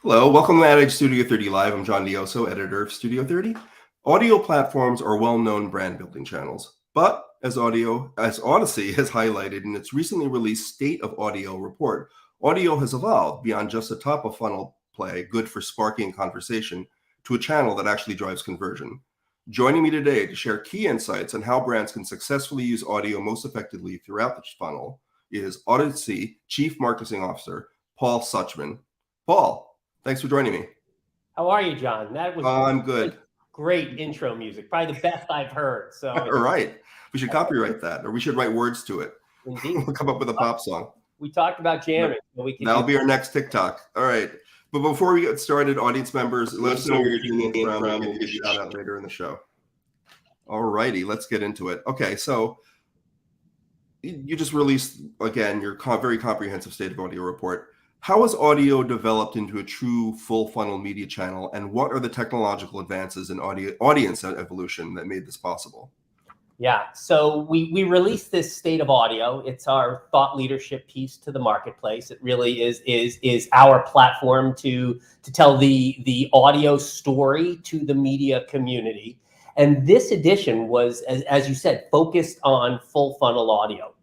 Hello, welcome to Ad Age Studio 30 Live. I'm John Dioso, editor of Studio 30. Audio platforms are well-known brand building channels, but as Odyssey has highlighted in its recently released State of Audio report, audio has evolved beyond just a top-of-funnel play, good for sparking conversation, to a channel that actually drives conversion. Joining me today to share key insights on how brands can successfully use audio most effectively throughout the funnel is Odyssey Chief Marketing Officer, Paul Suchman. Paul, thanks for joining me. How are you, John? That was I'm good. Great intro music. Probably the best I've heard. So All right. We should copyright that, or we should write words to it. Indeed. We'll come up with a pop song. We talked about jamming. So That'll be our next TikTok. All right. But before we get started, audience members, let us know where you're tuning in from. We'll give you a shout out later in the show. All righty. Let's get into it. Okay. So you just released, again, your very comprehensive State of Audio report. How has audio developed into a true full funnel media channel, and what are the technological advances in audience evolution that made this possible? Yeah, so we released this State of Audio. It's our thought leadership piece to the marketplace. It really is our platform to tell the audio story to the media community. And this edition was, as you said, focused on full funnel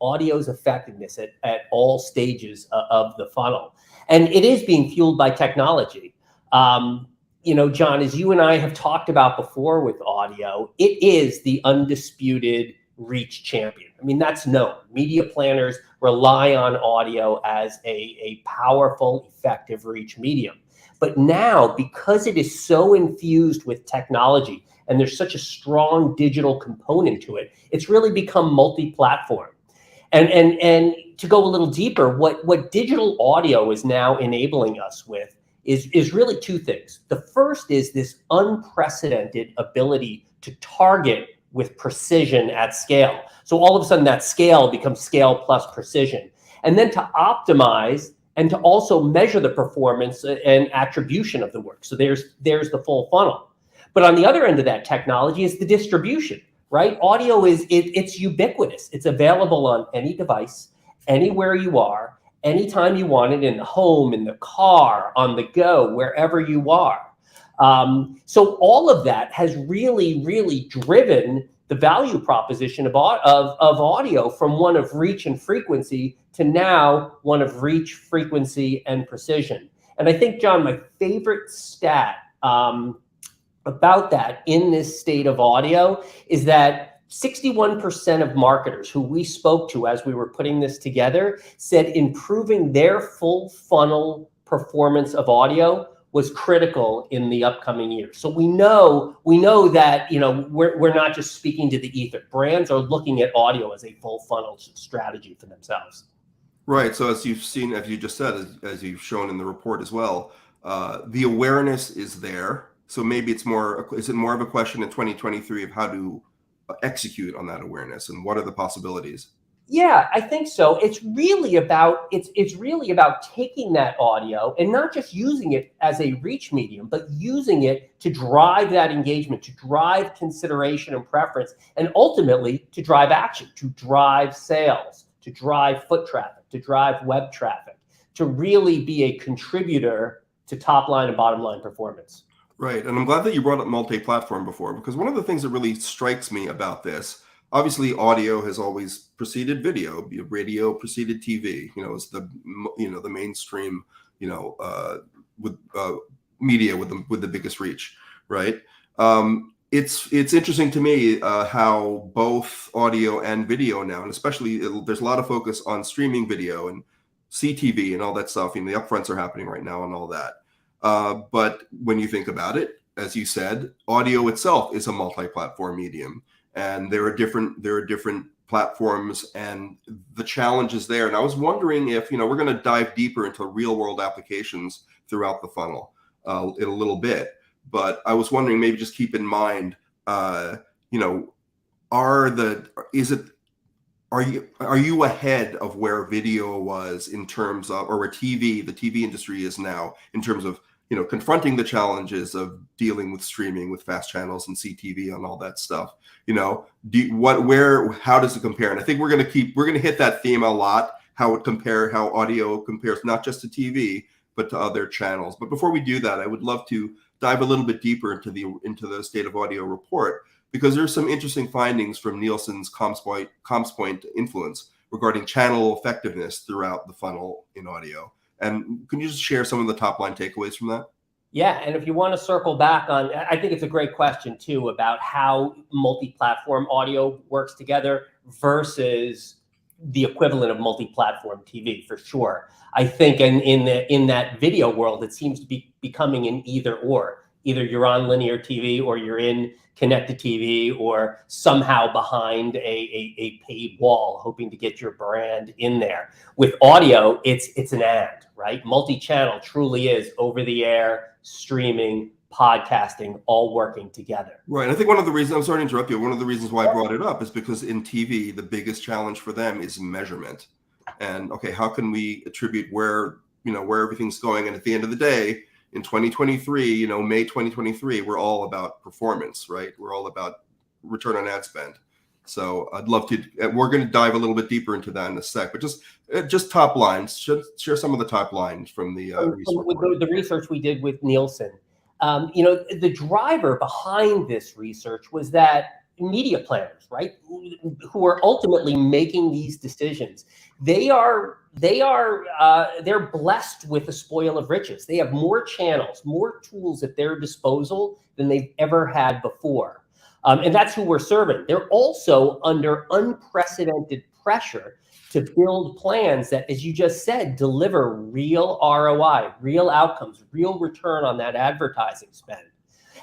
audio's effectiveness at all stages of the funnel. And it is being fueled by technology. John, as you and I have talked about before with audio, it is the undisputed reach champion. I mean, that's known. Media planners rely on audio as a powerful, effective reach medium. But now, because it is so infused with technology and there's such a strong digital component to it, it's really become multi-platform. And to go a little deeper, what digital audio is now enabling us with is really two things. The first is this unprecedented ability to target with precision at scale. So all of a sudden that scale becomes scale plus precision. And then to optimize and to also measure the performance and attribution of the work. So there's the full funnel. But on the other end of that technology is the distribution, right? Audio it's ubiquitous. It's available on any device, anywhere you are, anytime you want it, in the home, in the car, on the go, wherever you are. So all of that has really, really driven the value proposition of audio from one of reach and frequency to now one of reach, frequency, and precision. And I think, John, my favorite stat about that in this State of Audio is that 61% of marketers who we spoke to as we were putting this together said improving their full funnel performance of audio was critical in the upcoming years. So we know that we're not just speaking to the ether. Brands are looking at audio as a full funnel strategy for themselves. Right. So as you've seen, as you just said, as you've shown in the report as well, the awareness is there. So maybe is it more of a question in 2023 of how to execute on that awareness, and what are the possibilities? Yeah, I think so. It's really about taking that audio and not just using it as a reach medium, but using it to drive that engagement, to drive consideration and preference, and ultimately to drive action, to drive sales, to drive foot traffic, to drive web traffic, to really be a contributor to top line and bottom line performance. Right. And I'm glad that you brought up multi-platform before, because one of the things that really strikes me about this, obviously audio has always preceded video, radio preceded TV, is the mainstream, with media with the biggest reach, right? It's interesting to me how both audio and video now, and especially there's a lot of focus on streaming video and CTV and all that stuff. The upfronts are happening right now and all that. But when you think about it, as you said, audio itself is a multi-platform medium, and there are different platforms and the challenges there. And I was wondering if, we're going to dive deeper into real world applications throughout the funnel in a little bit, but I was wondering, maybe just keep in mind, are you ahead of where video was in terms of, or where the TV industry is now in terms of, confronting the challenges of dealing with streaming, with fast channels and CTV and all that stuff? How does it compare? And I think we're going to hit that theme a lot, how audio compares not just to TV, but to other channels. But before we do that, I would love to dive a little bit deeper into the State of Audio report, because there's some interesting findings from Nielsen's ComsPoint influence regarding channel effectiveness throughout the funnel in audio. And can you just share some of the top line takeaways from that? Yeah, and if you want to circle back on, I think it's a great question too about how multi-platform audio works together versus the equivalent of multi-platform TV, for sure. I think in that video world, it seems to be becoming an either or. Either you're on linear TV or you're in connected TV or somehow behind a paid wall, hoping to get your brand in there. With audio, it's an and, right? Multi-channel truly is over the air, streaming, podcasting, all working together. Right. I think one of the reasons, I'm sorry to interrupt you, one of the reasons why I brought it up is because in TV, the biggest challenge for them is measurement. And okay, how can we attribute where everything's going? And at the end of the day, in 2023, May 2023, we're all about performance, right? We're all about return on ad spend. So I'd love to, we're going to dive a little bit deeper into that in a sec, but just top lines, share some of the top lines from the the research we did with Nielsen. The driver behind this research was that media planners, right, who are ultimately making these decisions, they're blessed with a spoil of riches. They have more channels, more tools at their disposal than they've ever had before. And that's who we're serving. They're also under unprecedented pressure to build plans that, as you just said, deliver real ROI, real outcomes, real return on that advertising spend.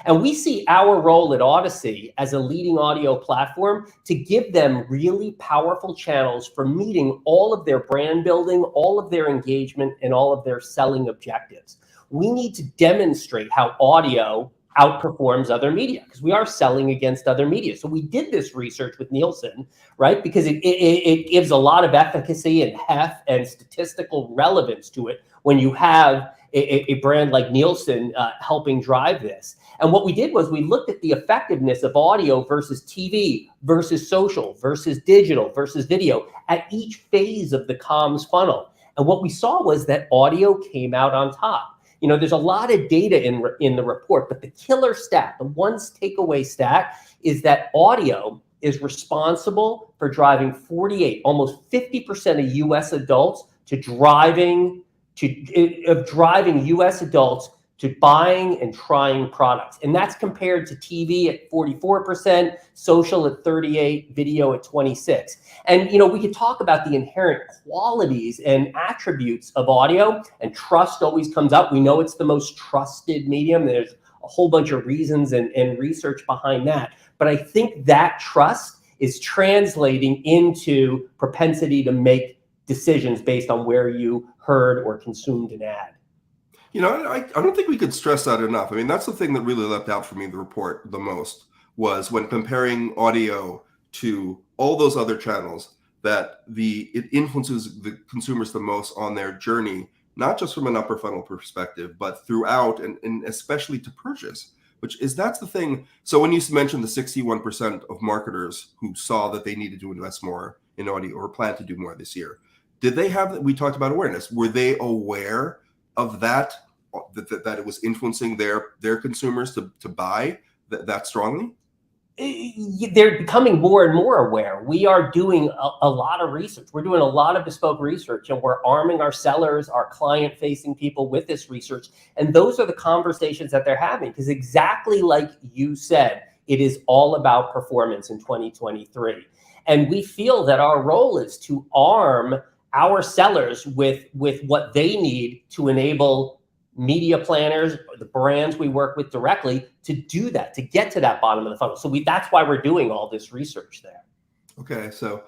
And we see our role at Audacy as a leading audio platform to give them really powerful channels for meeting all of their brand building, all of their engagement, and all of their selling objectives. We need to demonstrate how audio outperforms other media, because we are selling against other media. So we did this research with Nielsen, right? Because it gives a lot of efficacy and heft and statistical relevance to it when you have a brand like Nielsen helping drive this. And what we did was we looked at the effectiveness of audio versus TV versus social versus digital versus video at each phase of the comms funnel. And what we saw was that audio came out on top. There's a lot of data in the report, but the killer stat, the one takeaway stat, is that audio is responsible for driving 48, almost 50% of U.S. adults driving U.S. adults to buying and trying products. And that's compared to TV at 44%, social at 38%, video at 26%. And, we could talk about the inherent qualities and attributes of audio, and trust always comes up. We know it's the most trusted medium. There's a whole bunch of reasons and research behind that. But I think that trust is translating into propensity to make decisions based on where you heard or consumed an ad. I don't think we could stress that enough. I mean, that's the thing that really leapt out for me in the report the most, was when comparing audio to all those other channels, that it influences the consumers the most on their journey, not just from an upper funnel perspective, but throughout and especially to purchase, that's the thing. So when you mentioned the 61% of marketers who saw that they needed to invest more in audio or plan to do more this year, we talked about awareness. Were they aware of that it was influencing their consumers to buy that strongly? They're becoming more and more aware. We are doing a lot of research. We're doing a lot of bespoke research, and we're arming our sellers, our client-facing people with this research. And those are the conversations that they're having, because exactly like you said, it is all about performance in 2023. And we feel that our role is to arm our sellers with what they need to enable media planners, the brands we work with directly, to do that, to get to that bottom of the funnel. So that's why we're doing all this research there. Okay, so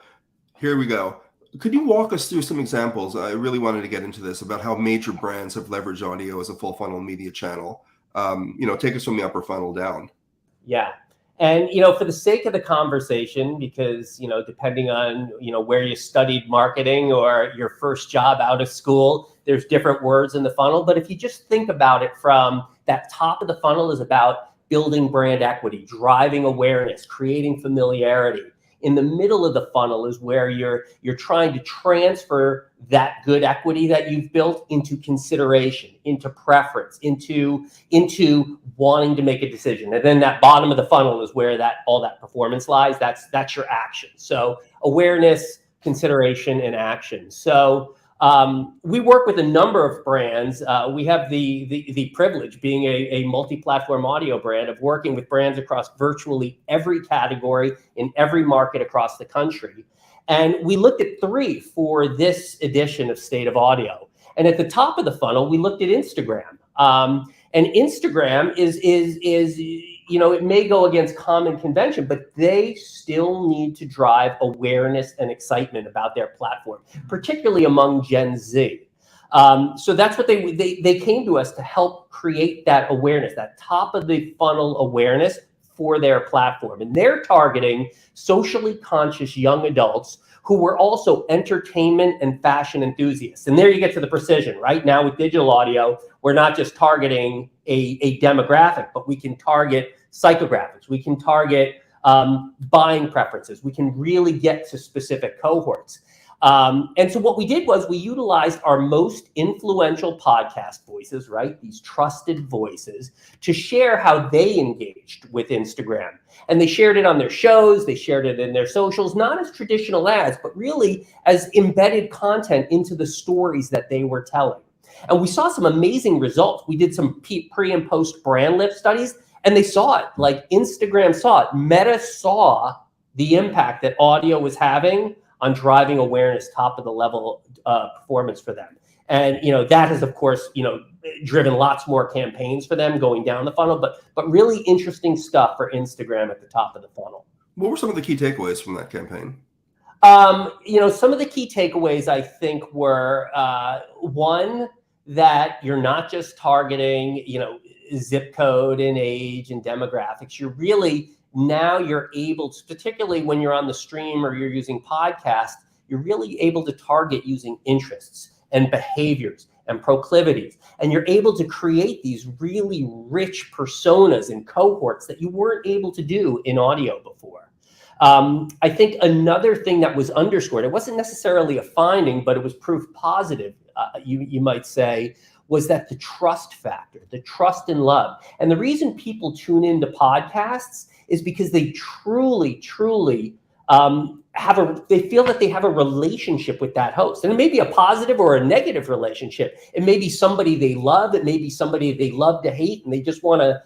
here we go. Could you walk us through some examples? I really wanted to get into this about how major brands have leveraged audio as a full funnel media channel. Take us from the upper funnel down. Yeah. And, for the sake of the conversation, because, depending on, where you studied marketing or your first job out of school, there's different words in the funnel. But if you just think about it from that top of the funnel is about building brand equity, driving awareness, creating familiarity. In the middle of the funnel is where you're trying to transfer that good equity that you've built into consideration, into preference, into wanting to make a decision. And then that bottom of the funnel is where all that performance lies. That's your action. So awareness, consideration, and action. So we work with a number of brands. We have the privilege, being a multi-platform audio brand, of working with brands across virtually every category in every market across the country. And we looked at 3 for this edition of State of Audio. And at the top of the funnel, we looked at Instagram. And Instagram is it may go against common convention, but they still need to drive awareness and excitement about their platform, particularly among Gen Z. So that's what they came to us to help create that awareness, that top of the funnel awareness for their platform. And they're targeting socially conscious young adults who were also entertainment and fashion enthusiasts. And there you get to the precision. Right now with digital audio, we're not just targeting a demographic, but we can target psychographics. We can target buying preferences. We can really get to specific cohorts. And so what we did was we utilized our most influential podcast voices, right? These trusted voices, to share how they engaged with Instagram. And they shared it on their shows, they shared it in their socials, not as traditional ads, but really as embedded content into the stories that they were telling. And we saw some amazing results. We did some pre and post brand lift studies, and they saw it. Like Instagram saw it. Meta saw the impact that audio was having on driving awareness, top of the level performance for them. And that has, of course, driven lots more campaigns for them going down the funnel, but really interesting stuff for Instagram at the top of the funnel. What were some of the key takeaways from that campaign? Some of the key takeaways, I think, were one, that you're not just targeting, zip code and age and demographics. Now you're able to, particularly when you're on the stream or you're using podcasts, you're really able to target using interests and behaviors and proclivities. And you're able to create these really rich personas and cohorts that you weren't able to do in audio before. I think another thing that was underscored, it wasn't necessarily a finding, but it was proof positive, you might say, was that the trust factor, the trust and love. And the reason people tune into podcasts is because they truly they feel that they have a relationship with that host. And it may be a positive or a negative relationship. It may be somebody they love. It may be somebody they love to hate, and they just want to,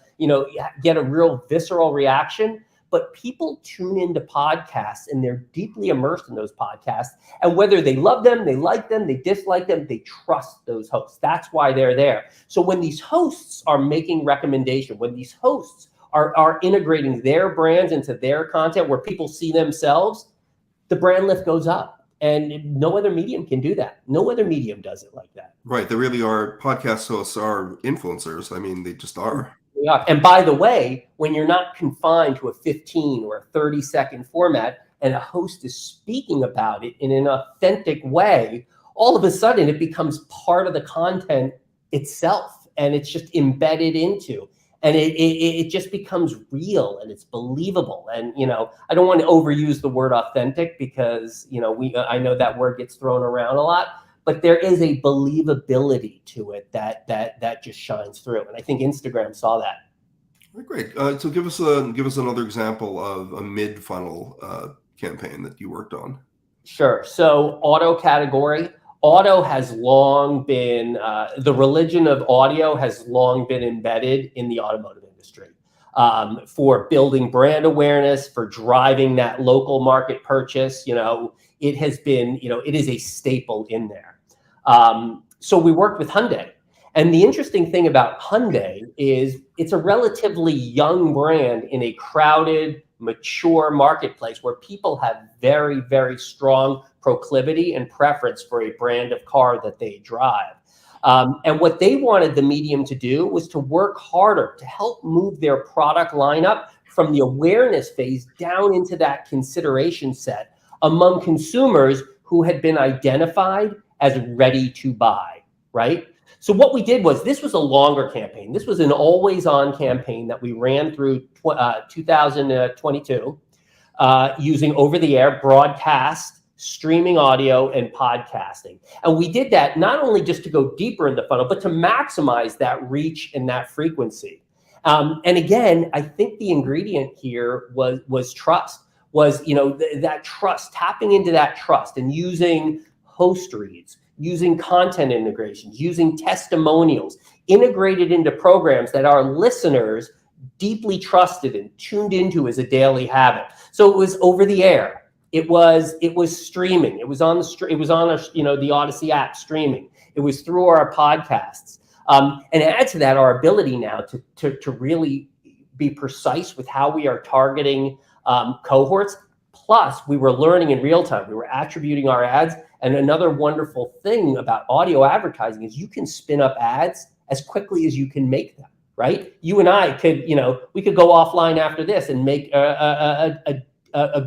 get a real visceral reaction. But people tune into podcasts and they're deeply immersed in those podcasts. And whether they love them, they like them, they dislike them, they trust those hosts. That's why they're there. So when these hosts are making recommendation, when these hosts are integrating their brands into their content where people see themselves, the brand lift goes up. And no other medium can do that. No other medium does it like that. Right. They really are. Podcast hosts are influencers. I mean, they just are. And by the way, when you're not confined to a 15 or a 30-second format and a host is speaking about it in an authentic way, all of a sudden it becomes part of the content itself, and it's just embedded into, and it just becomes real and it's believable. And, I don't want to overuse the word authentic because, I know that word gets thrown around a lot. But there is a believability to it that just shines through, and I think Instagram saw that. Great. So give us another example of a mid-funnel campaign that you worked on. Sure. So auto category. Auto has long been the religion of audio has long been embedded in the automotive industry for building brand awareness, for driving that local market purchase. It has been, it is a staple in there. So we worked with Hyundai. And the interesting thing about Hyundai is it's a relatively young brand in a crowded, mature marketplace where people have very, very strong proclivity and preference for a brand of car that they drive. And what they wanted the medium to do was to work harder to help move their product lineup from the awareness phase down into that consideration set among consumers who had been identified as ready to buy, right? So what we did was, this was a longer campaign. This was an always on campaign that we ran through 2022. using over-the-air broadcast, streaming audio, and podcasting. And we did that not only just to go deeper in the funnel, but to maximize that reach and that frequency. And again, I think the ingredient here was trust, that trust, tapping into that trust and using host reads, using content integrations, using testimonials, integrated into programs that our listeners deeply trusted and tuned into as a daily habit. So it was over the air. It was streaming. It was on the Odyssey app streaming. It was through our podcasts. And add to that our ability now to really be precise with how we are targeting cohorts. Plus, we were learning in real time. We were attributing our ads. And another wonderful thing about audio advertising is you can spin up ads as quickly as you can make them, right? You and I could, we could go offline after this and make a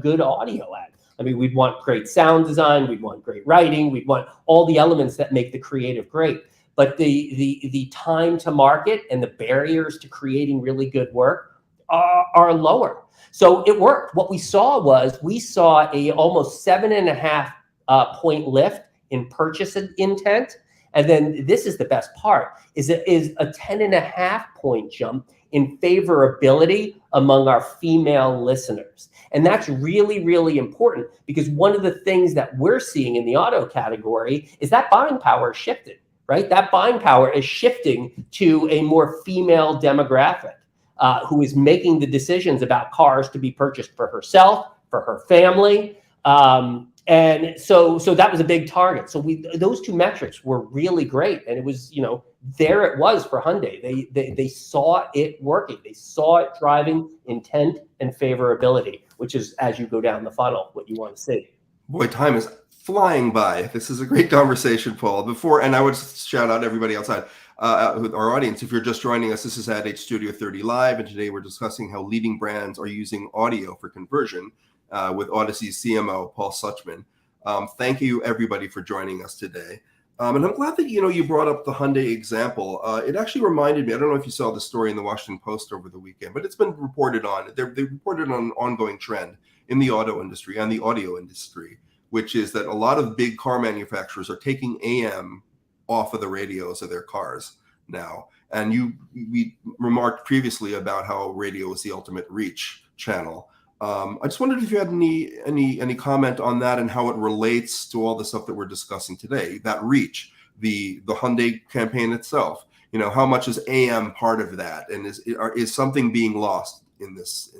good audio ad. I mean, we'd want great sound design, we'd want great writing, we'd want all the elements that make the creative great. But the time to market and the barriers to creating really good work are lower. So it worked. What we saw a almost 7.5 point lift in purchase intent. And then this is the best part, is a 10.5 point jump in favorability among our female listeners. And that's really, really important, because one of the things that we're seeing in the auto category is that buying power shifted, right? That buying power is shifting to a more female demographic who is making the decisions about cars to be purchased for herself, for her family. And so that was a big target. So those two metrics were really great. And it was, there it was for Hyundai. They saw it working. They saw it driving intent and favorability, which is, as you go down the funnel, what you want to see. Boy, time is flying by. This is a great conversation, Paul. And I would shout out everybody outside with our audience. If you're just joining us, this is Ad Age Studio 30 Live. And today we're discussing how leading brands are using audio for conversion with Odyssey's CMO, Paul Suchman. Thank you, everybody, for joining us today. And I'm glad that, you brought up the Hyundai example. It actually reminded me, I don't know if you saw the story in the Washington Post over the weekend, but it's been reported on. They reported on an ongoing trend in the auto industry and the audio industry, which is that a lot of big car manufacturers are taking AM off of the radios of their cars now. And we remarked previously about how radio is the ultimate reach channel. I just wondered if you had any comment on that and how it relates to all the stuff that we're discussing today. That reach, the Hyundai campaign itself. How much is AM part of that, and is something being lost in this?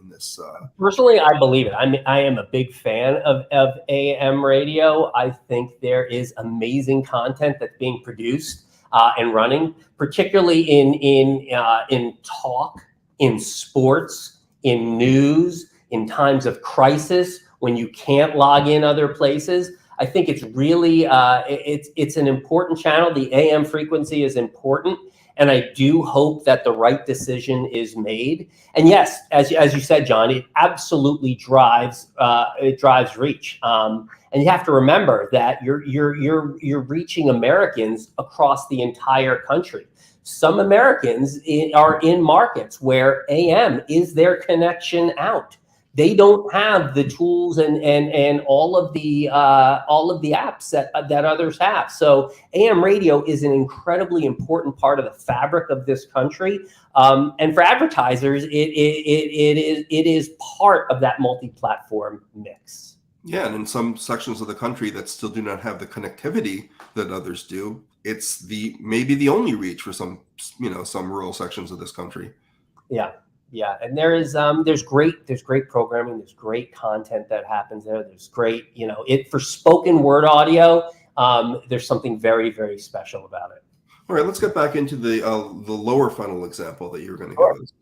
Personally, I believe it. I am a big fan of AM radio. I think there is amazing content that's being produced and running, particularly in talk, in sports, in news. In times of crisis, when you can't log in other places. I think it's really, it's an important channel. The AM frequency is important. And I do hope that the right decision is made. And yes, as you said, John, it absolutely drives reach. And you have to remember that you're reaching Americans across the entire country. Some Americans are in markets where AM is their connection out. They don't have the tools and all of the apps that others have. So AM radio is an incredibly important part of the fabric of this country, and for advertisers, it is part of that multi-platform mix. Yeah, and in some sections of the country that still do not have the connectivity that others do, it's maybe the only reach for some rural sections of this country. Yeah, and there's great programming, there's great content that happens there. There's great, for spoken word audio, there's something very, very special about it. All right, let's get back into the lower funnel example that you were going to give us.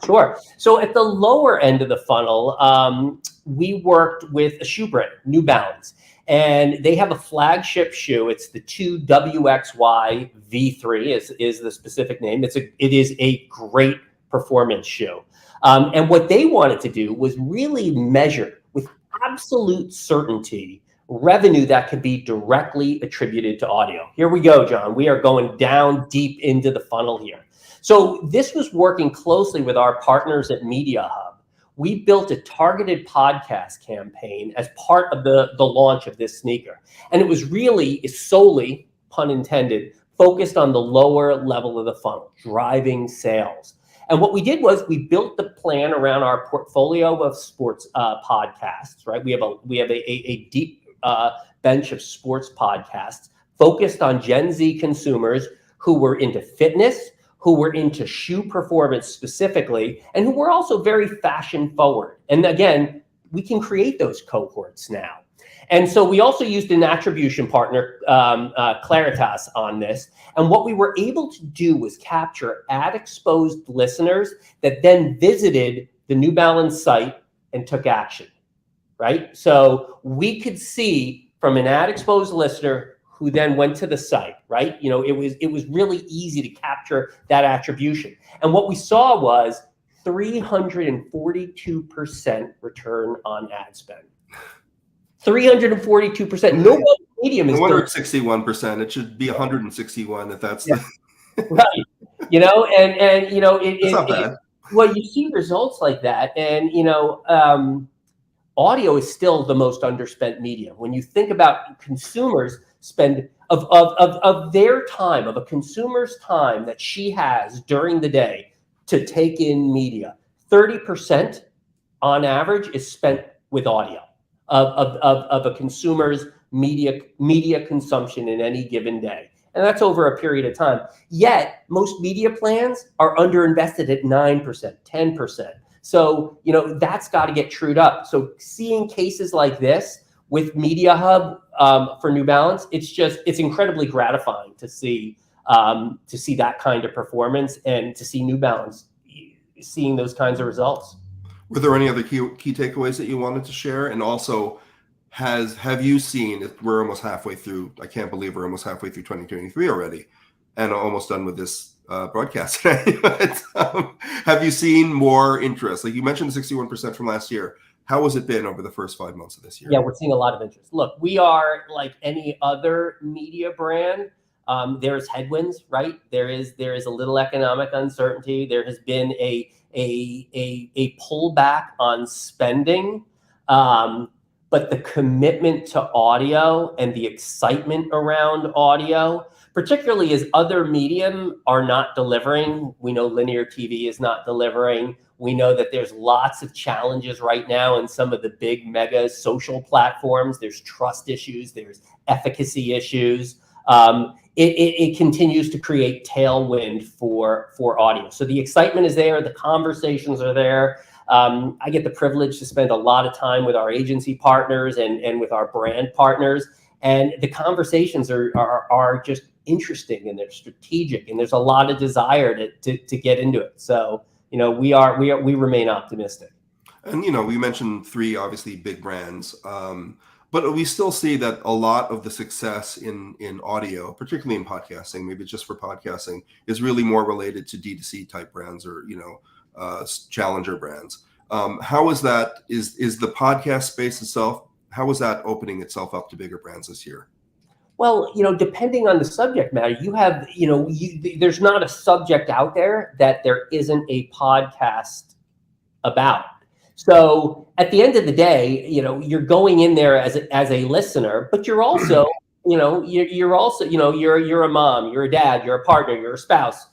Sure. So at the lower end of the funnel, we worked with a shoe brand, New Balance, and they have a flagship shoe. It's the 2WXY V3 is the specific name. It is a great performance shoe. And what they wanted to do was really measure with absolute certainty revenue that could be directly attributed to audio. Here we go, John. We are going down deep into the funnel here. So this was working closely with our partners at Media Hub, we built a targeted podcast campaign as part of the launch of this sneaker. And it was really solely, pun intended, focused on the lower level of the funnel, driving sales. And what we did was we built the plan around our portfolio of sports podcasts, right? We have a deep bench of sports podcasts focused on Gen Z consumers who were into fitness, who were into shoe performance specifically, and who were also very fashion forward. And again, we can create those cohorts now. And so we also used an attribution partner, Claritas, on this. And what we were able to do was capture ad-exposed listeners that then visited the New Balance site and took action, right? So we could see from an ad-exposed listener who then went to the site, right? It was really easy to capture that attribution. And what we saw was 342% return on ad spend. 342%. No other medium is no wonder it's 61%. It should be 161 if that's the right. it's not bad. Well, you see results like that, and audio is still the most underspent medium. When you think about consumers spend of their time, of a consumer's time that she has during the day to take in media, 30% on average is spent with audio of a consumer's media consumption in any given day. And that's over a period of time. Yet most media plans are underinvested at 9%, 10%. So, that's got to get trued up. So seeing cases like this with Media Hub for New Balance, it's incredibly gratifying to see that kind of performance and to see New Balance seeing those kinds of results. Were there any other key takeaways that you wanted to share? And also, have you seen, we're almost halfway through, I can't believe we're almost halfway through 2023 already and almost done with this broadcast today. But, have you seen more interest? Like you mentioned the 61% from last year. How has it been over the first 5 months of this year? Yeah, we're seeing a lot of interest. Look, we are like any other media brand. There's headwinds, right? There is a little economic uncertainty. There has been a pullback on spending, but the commitment to audio and the excitement around audio, particularly as other medium are not delivering. We know linear TV is not delivering. We know that there's lots of challenges right now in some of the big mega social platforms. There's trust issues, there's efficacy issues. It continues to create tailwind for audio. So the excitement is there, the conversations are there. I get the privilege to spend a lot of time with our agency partners and with our brand partners, and the conversations are just interesting and they're strategic, and there's a lot of desire to get into it. So we remain optimistic. And we mentioned 3 obviously big brands. But we still see that a lot of the success in audio, particularly in podcasting, maybe just for podcasting, is really more related to D2C type brands or, challenger brands. How is that? Is the podcast space itself, how is that opening itself up to bigger brands this year? Well, depending on the subject matter, you have, there's not a subject out there that there isn't a podcast about. So at the end of the day, you're going in there as a listener, but you're also, you're a mom, you're a dad, you're a partner, you're a spouse,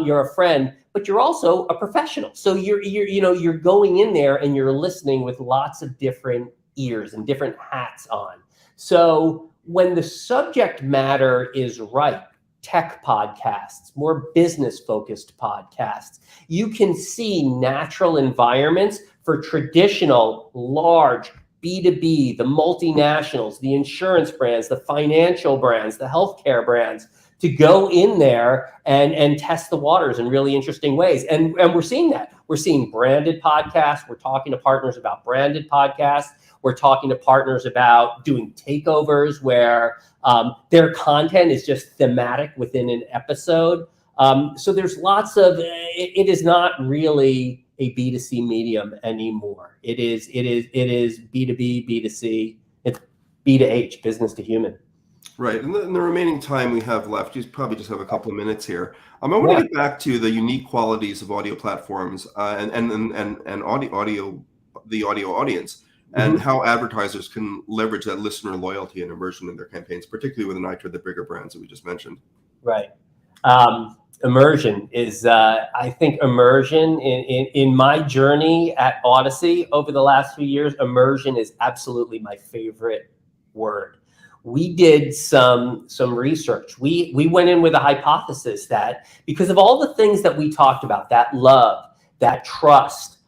you're a friend, but you're also a professional. So you're going in there and you're listening with lots of different ears and different hats on. So when the subject matter is right, tech podcasts, more business-focused podcasts, you can see natural environments for traditional, large B2B, the multinationals, the insurance brands, the financial brands, the healthcare brands, to go in there and test the waters in really interesting ways. And we're seeing that. We're seeing branded podcasts. We're talking to partners about branded podcasts. We're talking to partners about doing takeovers where their content is just thematic within an episode. So there's lots of, it is not really a B2C medium anymore. It is B2B, B2C, it's B2H, business to human. Right. In the remaining time we have left, you probably just have a couple of minutes here. I want to Yeah. get back to the unique qualities of audio platforms and audio, the audio audience, and Mhm. how advertisers can leverage that listener loyalty and immersion in their campaigns, particularly with an eye to the bigger brands that we just mentioned. Right. Immersion is, I think, immersion in my journey at Odyssey over the last few years. Immersion is absolutely my favorite word. We did some research. We went in with a hypothesis that because of all the things that we talked about, that love, that trust,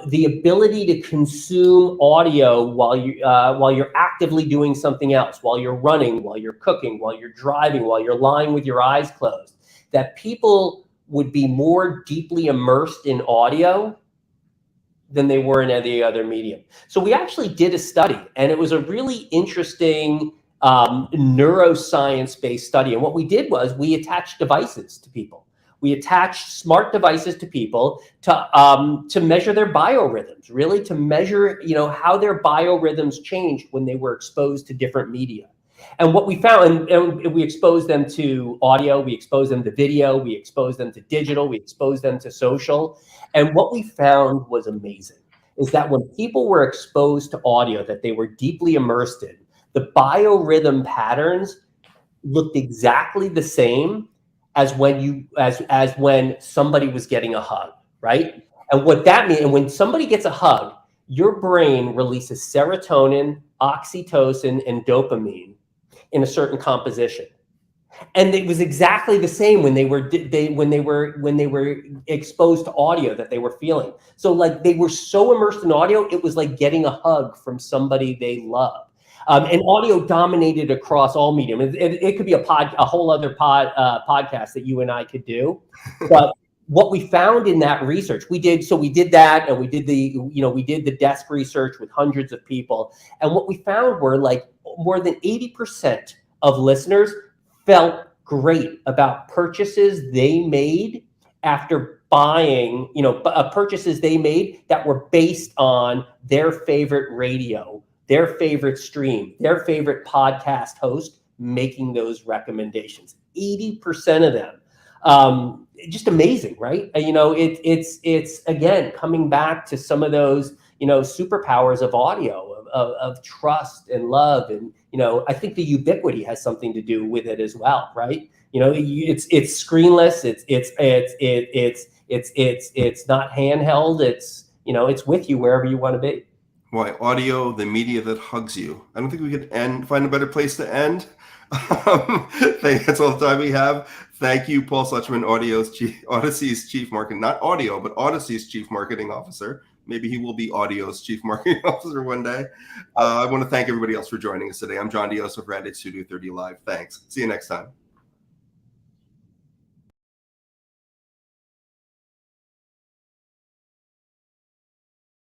the ability to consume audio while you're actively doing something else, while you're running, while you're cooking, while you're driving, while you're lying with your eyes closed, that people would be more deeply immersed in audio than they were in any other medium. So we actually did a study, and it was a really interesting neuroscience-based study. And what we did was we attached devices to people. We attached smart devices to people to measure their biorhythms, really to measure, how their biorhythms changed when they were exposed to different media. And what we found, and we exposed them to audio, we exposed them to video, we exposed them to digital, we exposed them to social. And what we found was amazing, is that when people were exposed to audio that they were deeply immersed in, the biorhythm patterns looked exactly the same as when somebody was getting a hug, right? And what that means, and when somebody gets a hug, your brain releases serotonin, oxytocin, and dopamine in a certain composition. And it was exactly the same when they were exposed to audio that they were feeling. So like they were so immersed in audio, it was like getting a hug from somebody they love. And audio dominated across all medium. It could be a whole other podcast that you and I could do. But what we found in that research, we did that, and we did the desk research with hundreds of people. And what we found were like more than 80% of listeners felt great about purchases they made after buying, purchases they made that were based on their favorite radio, their favorite stream, their favorite podcast host making those recommendations. 80% of them. Just amazing, right? It's again coming back to some of those superpowers of audio, of trust and love, and I think the ubiquity has something to do with it as well, right? It's screenless, it's not handheld, it's with you wherever you want to be. Why, audio, the media that hugs you. I don't think we could find a better place to end. That's all the time we have. Thank you, Paul Suchman, Odyssey's chief marketing, not audio, but Odyssey's chief marketing officer. Maybe he will be Audio's chief marketing officer one day. I want to thank everybody else for joining us today. I'm John Dioso for Edit Studio 30 Live. Thanks. See you next time.